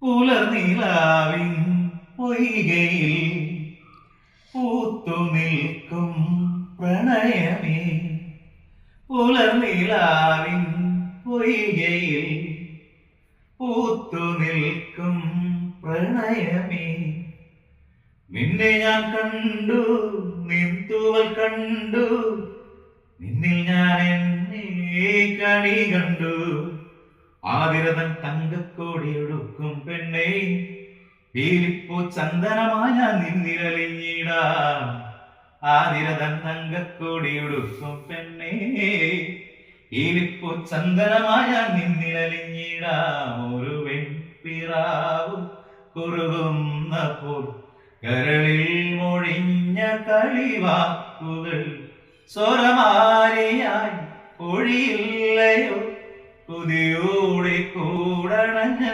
പുലർനിലാവിൻ പൊയ്കയിൽ പൂത്തു നിൽക്കും പ്രണയമേ. പുലർനിലാവിൻ പൊയ്കയിൽ പൂത്തു നിൽക്കും പ്രണയമേ. നിന്നെ ഞാൻ കണ്ടു, നിൻതൂവൽ കണ്ടു, നിന്നിൽ ഞാൻ എന്നെ കണി കണ്ടു. ആതിരതൻ തങ്കക്കോടിയൊടുക്കും പെണ്ണേ, പീലിപ്പൂ ചന്ദനമായ നിന്നിരലിഞ്ഞിടാ. ആതിരതൻ തങ്കക്കോടിയൊടുക്കും പെണ്ണേ, പീലിപ്പൂ ചന്ദനമായ നിന്നിരലിഞ്ഞിടാ. ഒരു വെൺപിറാവ് കുറുകുന്നപ്പോൾ കരളിൽ മൊഴിഞ്ഞ കളിവാക്കുകൾ സ്വരമാരിയായി ഒഴിയില്ലയോ. കൊതിയോടെ കൂടണഞ്ഞ